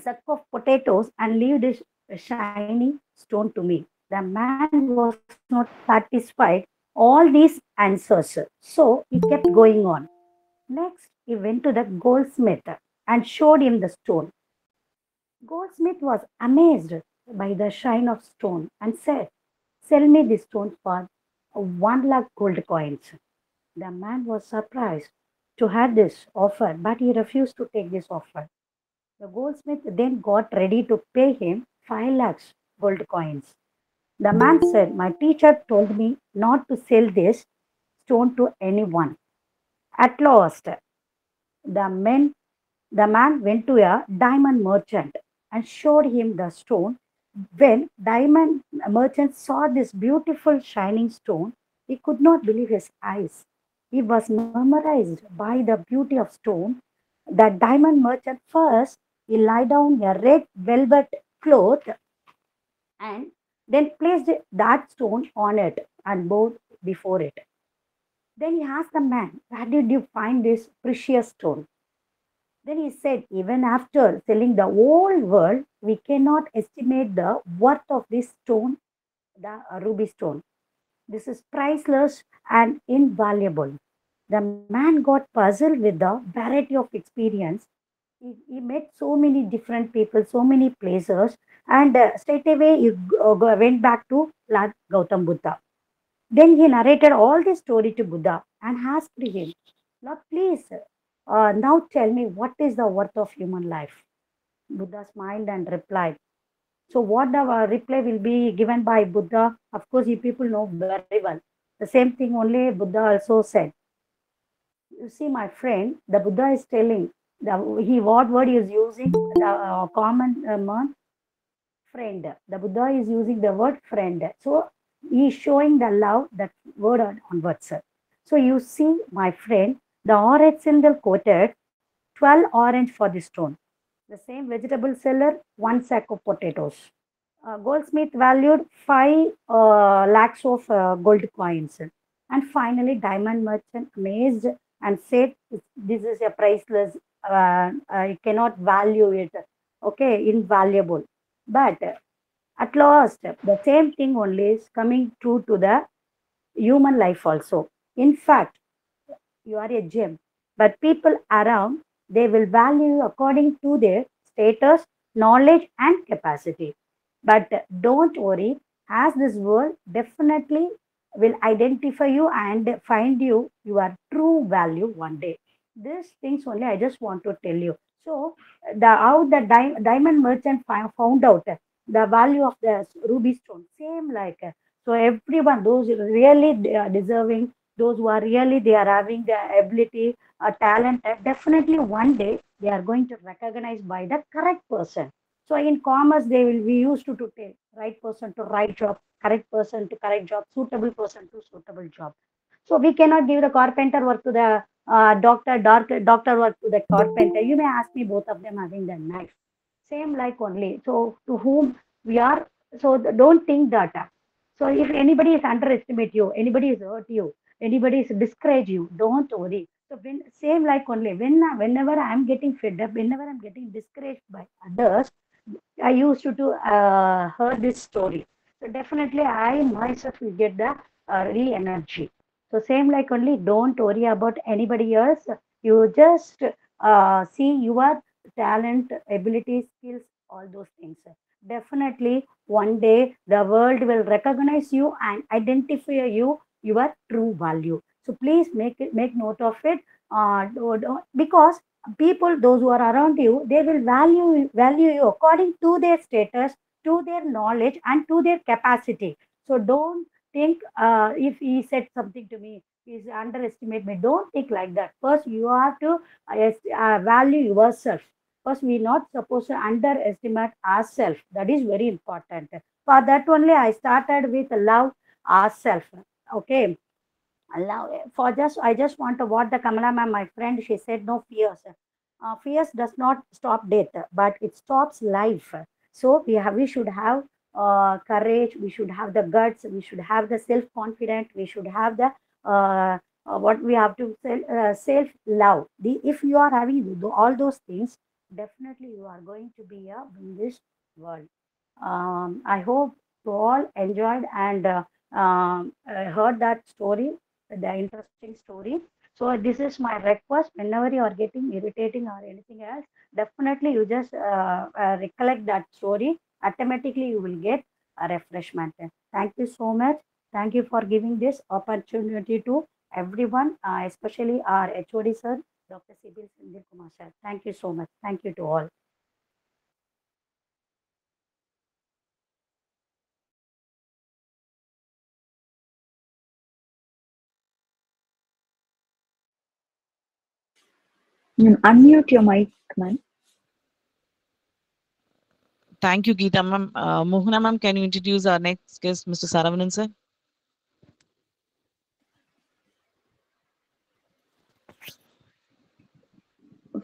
sack of potatoes and leave this shiny stone to me." The man was not satisfied all these answers. So he kept going on. Next, he went to the goldsmith and showed him the stone. Goldsmith was amazed by the shine of stone and said, "Sell me this stone for 1 lakh gold coins." The man was surprised to have this offer, but he refused to take this offer. The goldsmith then got ready to pay him 5 lakhs gold coins. The man said, "My teacher told me not to sell this stone to anyone." At last, the man, the man went to a diamond merchant and showed him the stone. When diamond merchant saw this beautiful shining stone, he could not believe his eyes. He was mesmerized by the beauty of stone. The diamond merchant first he lied down a red velvet cloth and then placed that stone on it and bowed before it. Then he asked the man, "Where did you find this precious stone?" Then he said, "Even after selling the whole world, we cannot estimate the worth of this stone, the ruby stone. This is priceless and invaluable." The man got puzzled with the variety of experience. He met so many different people, so many places, and straight away he went back to Lord Gautam Buddha. Then he narrated all this story to Buddha and asked him, "Now, please, now tell me what is the worth of human life?" Buddha smiled and replied. So, what the reply will be given by Buddha? Of course, you people know very well. The same thing only Buddha also said. You see, my friend, the Buddha is telling he what word he is using the common man friend. The Buddha is using the word friend. So he is showing the love that word onwards. So you see, my friend, the orange symbol quoted 12 orange for the stone. The same vegetable seller, 1 sack of potatoes. Goldsmith valued 5 lakhs of gold coins. And finally, diamond merchant amazed and said, "This is a priceless, I cannot value it. Okay, invaluable." But at last, the same thing only is coming true to the human life also. In fact, you are a gem, but people around they will value you according to their status, knowledge, and capacity. But don't worry, as this world definitely will identify you and find you your true value one day. These things only I just want to tell you. So the how the diamond merchant found out the value of the ruby stone, same like so everyone those really they are deserving, those who are really they are having the ability, talent, definitely one day they are going to recognize by the correct person. So in commerce, they will be used to tell right person to right job, correct person to correct job, suitable person to suitable job. So we cannot give the carpenter work to the doctor work to the carpenter. You may ask me both of them having the knife. Same like only. So to whom we are, so don't think that. So if anybody is underestimate you, anybody is hurt you, anybody is discourage you, don't worry. So when same like only whenever I'm getting fed up, whenever I'm getting discouraged by others, I used to heard this story. So definitely I myself will get the re-energy. So same like only don't worry about anybody else. You just see your talent, ability, skills, all those things. Definitely one day the world will recognize you and identify you your true value. So please make note of it. Because people those who are around you they will value you according to their status, to their knowledge, and to their capacity. So don't think if he said something to me, he's underestimate me, don't think like that. First you have to value yourself. First we not supposed to underestimate ourselves. That is very important. For that only I started with love ourselves. Okay, allow for just I just want to what the Kamala ma'am, my friend, she said no fears. Fears does not stop death, but it stops life. So we should have courage, we should have the guts, we should have the self confidence, we should have the what we have to self love. If you are having all those things, definitely you are going to be in this world. I hope you all enjoyed and I heard that story, the interesting story. So this is my request. Whenever you are getting irritating or anything else, definitely you just recollect that story. Automatically, you will get a refreshment. Thank you so much. Thank you for giving this opportunity to everyone, especially our HOD sir, Dr. Sibyl Sindhu Kumar sir. Thank you so much. Thank you to all. Unmute your mic, man. Thank you, Geeta ma'am. Mohana ma'am, can you introduce our next guest, Mr. Saravanan sir?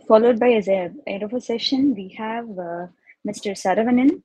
Followed by as a end of a session, we have Mr. Saravanan.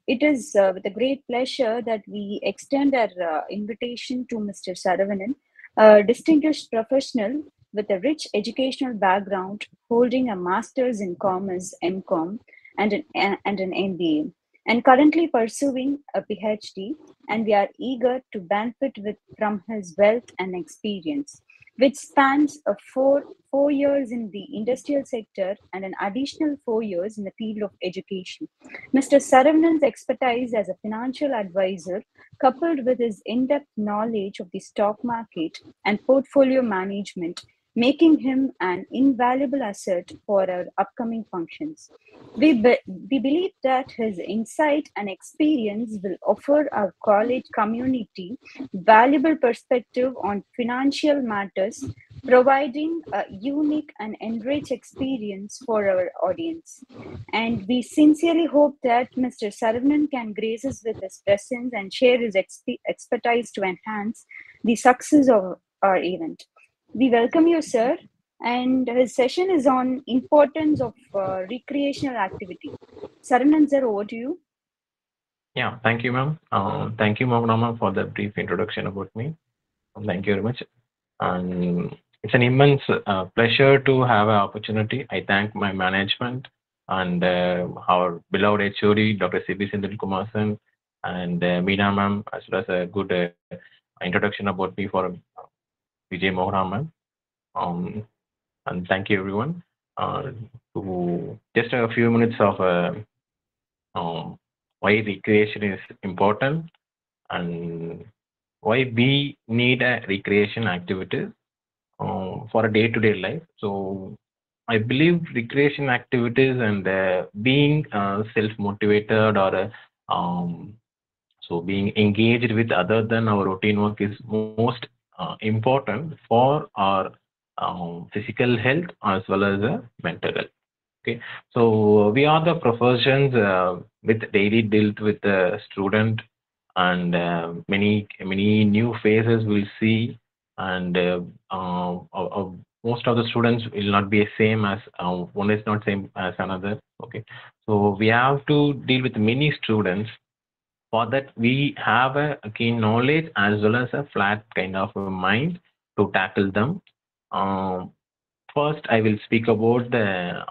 It is with a great pleasure that we extend our invitation to Mr. Saravanan, a distinguished professional with a rich educational background, holding a master's in commerce, MCom, and an MBA, and currently pursuing a PhD. And we are eager to benefit from his wealth and experience, which spans 4 years in the industrial sector and an additional 4 years in the field of education. Mr. Saravanan's expertise as a financial advisor, coupled with his in-depth knowledge of the stock market and portfolio management, making him an invaluable asset for our upcoming functions. We believe that his insight and experience will offer our college community valuable perspective on financial matters, providing a unique and enriched experience for our audience. And we sincerely hope that Mr. Saravanan can grace us with his presence and share his expertise to enhance the success of our event. We welcome you, sir, and his session is on importance of recreational activity. Saravanan, sir, over to you. Yeah, thank you, ma'am. Thank you, Ma'am, for the brief introduction about me. Thank you very much. And it's an immense pleasure to have an opportunity. I thank my management and our beloved HOD, Dr. C.B. Sindhu Kumar Sen, and Meena ma'am, as well as a good introduction about me for Vijay Mohra ma'am. And thank you, everyone. To just a few minutes of why recreation is important and why we need a recreation activities for a day-to-day life. So I believe recreation activities and being self-motivated or so being engaged with other than our routine work is most important for our physical health as well as mental health. Okay, so we are the professions with daily dealt with the student and many new faces we'll see, and most of the students will not be same as one is not same as another. Okay, so we have to deal with many students. For that, we have a keen knowledge as well as a flat kind of a mind to tackle them. Um, First, I will speak about the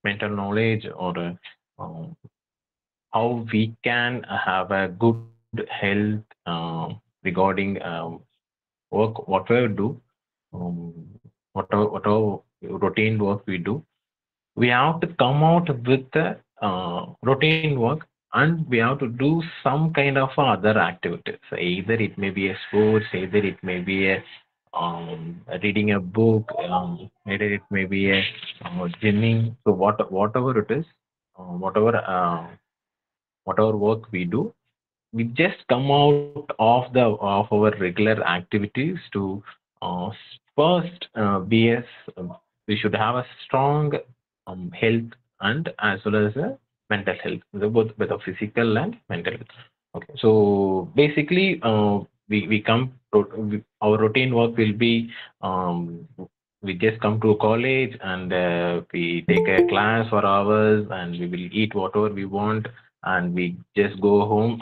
mental knowledge or um, how we can have a good health regarding work, whatever we do, whatever routine work we do. We have to come out with the routine work, and we have to do some kind of other activities. Either it may be a sports, either it may be a reading a book, either it may be a gymming. So whatever it is, whatever work we do, we just come out of our regular activities to uh, first be as we should have a strong health and as well as a mental health, both of physical and mental health. Okay, so basically we come our routine work will be we just come to college and we take a class for hours and we will eat whatever we want and we just go home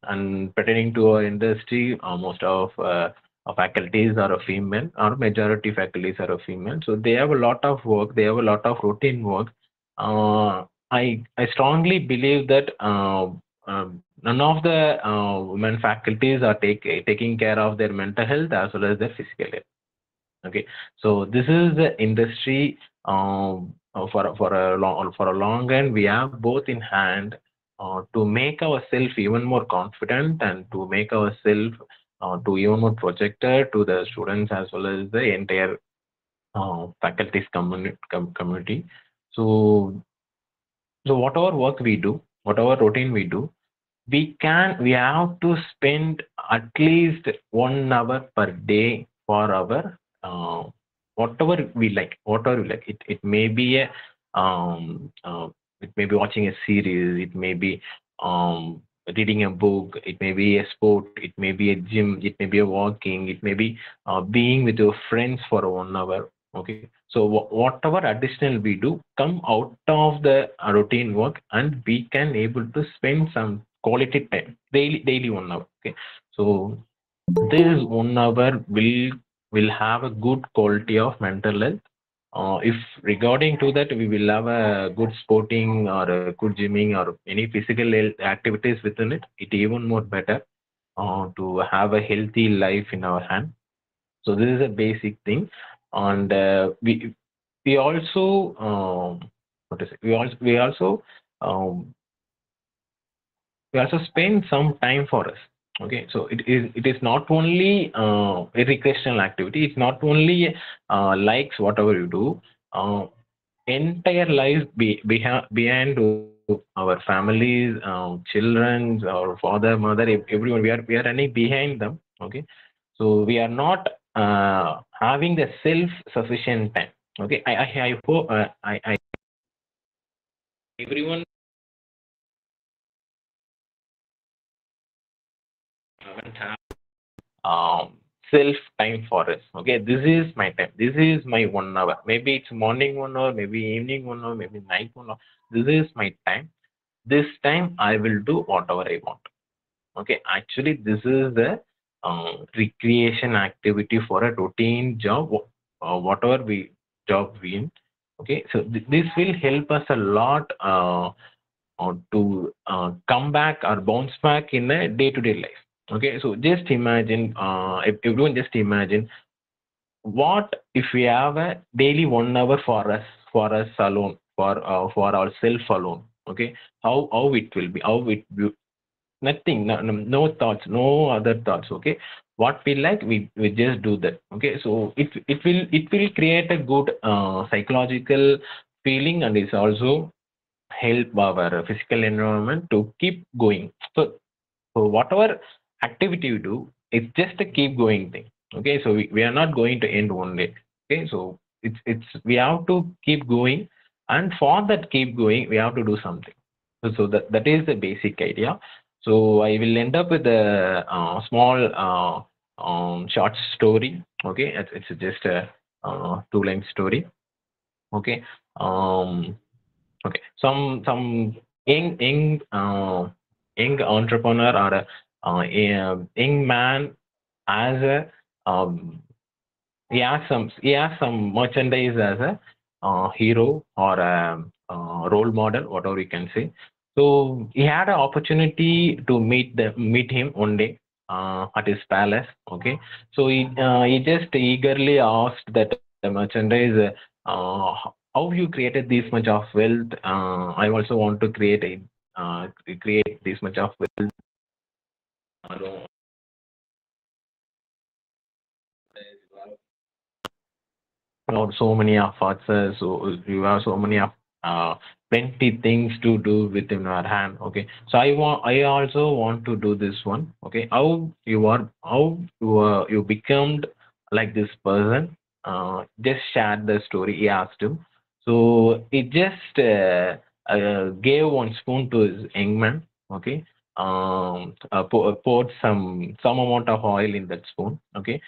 and pertaining to our industry, most of our faculties are a female or majority faculties are a female, so they have a lot of work, they have a lot of routine work. I strongly believe that none of the women faculties are taking care of their mental health as well as their physical health. Okay, so this is the industry for a long run. We have both in hand to make ourselves even more confident and to make ourselves to even more projected to the students as well as the entire faculties community. So so whatever work we do, whatever routine we do, we have to spend at least 1 hour per day for our whatever we like. It may be a it may be watching a series, it may be reading a book, it may be a sport, it may be a gym, it may be a walking, it may be being with your friends for 1 hour. Okay, so whatever additional we do come out of the routine work, and we can able to spend some quality time daily 1 hour. Okay, so this 1 hour will have a good quality of mental health. If regarding to that, we will have a good sporting or a good gymming or any physical activities within it, it even more better to have a healthy life in our hand. So this is a basic thing, and we also what is it? Um, we also spend some time for us. Okay, so it is not only a recreational activity. It's not only likes whatever you do. Entire life behind our families, children, our father, mother, everyone. We are running behind them. Okay, so we are not having the self sufficient time. Okay, I hope I everyone haven't have self time for us. Okay, this is my time. This is my 1 hour. Maybe it's morning 1 hour, maybe evening 1 hour, maybe night 1 hour. This is my time. This time I will do whatever I want. Okay, actually, this is the recreation activity for a routine job, whatever we job we in. Okay, so this will help us a lot to come back or bounce back in a day-to-day life. Okay, so just imagine, everyone just imagine, what if we have a daily 1 hour for us alone, for ourselves alone. Okay, how it will be, nothing, no thoughts, no other thoughts. Okay, what we like, we just do that. Okay, so it will create a good psychological feeling, and it's also help our physical environment to keep going. So whatever activity you do, it's just a keep going thing. Okay, so we are not going to end one day. Okay, so it's we have to keep going, and for that keep going, we have to do something. So that is the basic idea. So I will end up with a small short story. Okay, it's just a two-line story. Okay, okay, some young entrepreneur or a young man as a he has some merchandise as a hero or a role model, whatever you can say. So he had an opportunity to meet him one day at his palace. Okay, so he just eagerly asked that merchandise, how you created this much of wealth. I also want to create this much of wealth. Uh, Not so many of us, so you have so many of uh, plenty things to do within our hand. Okay, so I also want to do this one. Okay, how you become like this person. Just share the story. He asked him. So he just gave one spoon to his young man. Okay, poured some amount of oil in that spoon. Okay,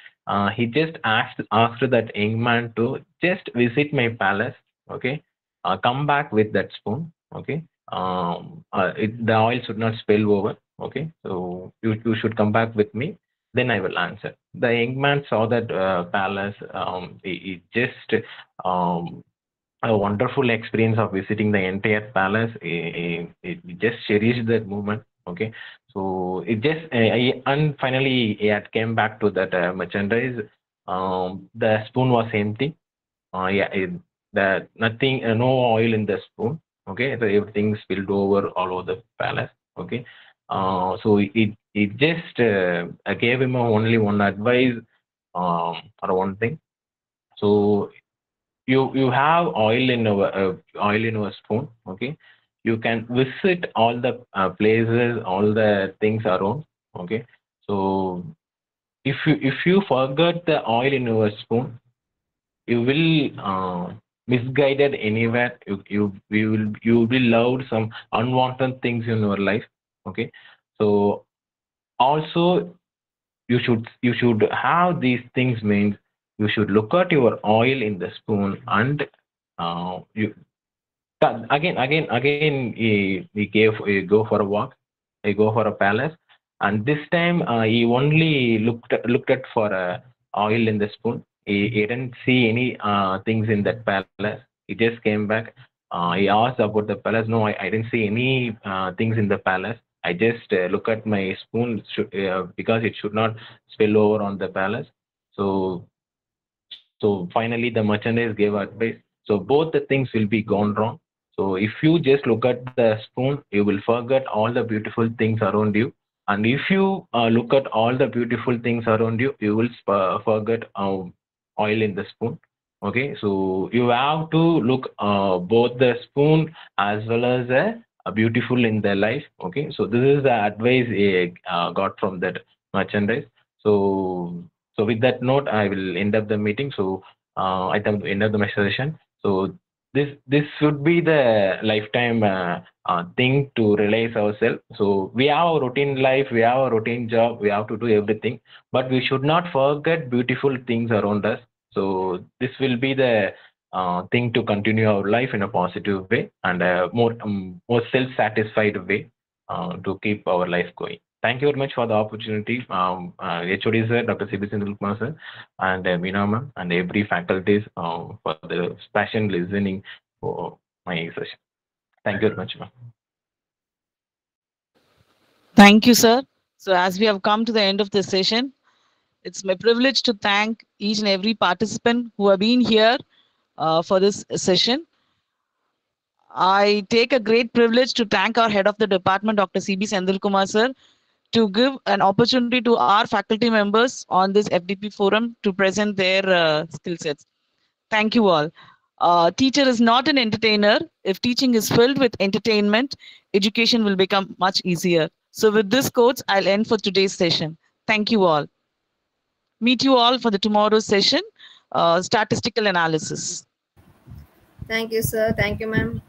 he just asked that young man to just visit my palace. Okay, come back with that spoon. Okay, the oil should not spill over. Okay, so you should come back with me. Then I will answer. The young man saw that palace. He just a wonderful experience of visiting the entire palace. He just cherished that moment. Okay, so it just and finally it came back to that merchandise. The spoon was empty. Yeah, the nothing, no oil in the spoon. Okay, so everything spilled over all over the palace. Okay, so it just gave him only one advice, or one thing. So you have oil in your spoon. Okay, you can visit all the places, all the things around. Okay, so if you forget the oil in your spoon, you will misguided anywhere. You will love some unwanted things in your life. Okay, so also you should have these things means you should look at your oil in the spoon, and you again he go for a walk, he go for a palace, and this time he only looked at for oil in the spoon. He didn't see any things in that palace. He just came back. He asked about the palace. No, I didn't see any things in the palace. I just look at my spoon because it should not spill over on the palace. So finally, the merchandise gave advice. So both the things will be gone wrong. So if you just look at the spoon, you will forget all the beautiful things around you. And if you look at all the beautiful things around you, you will forget oil in the spoon. Okay, so you have to look both the spoon as well as a beautiful in their life. Okay, so this is the advice I got from that merchandise. So with that note, I will end up the meeting. So I think end of the session. So this should be the lifetime thing to realize ourselves. So we have a routine life, we have a routine job, we have to do everything, but we should not forget beautiful things around us. So this will be the thing to continue our life in a positive way and a more self-satisfied way to keep our life going. Thank you very much for the opportunity, HOD sir, Dr. C.B. Sindhulkumar sir, and Meena ma'am, and every faculties for the passion listening for my session. Thank you very much, ma'am. Thank you, sir. So, as we have come to the end of this session, it's my privilege to thank each and every participant who have been here for this session. I take a great privilege to thank our head of the department, Dr. C.B. Sendilkumar sir, to give an opportunity to our faculty members on this FDP forum to present their skill sets. Thank you all. Teacher is not an entertainer. If teaching is filled with entertainment, education will become much easier. So with this quotes, I'll end for today's session. Thank you all. Meet you all for the tomorrow's session, statistical analysis. Thank you, sir. Thank you, ma'am.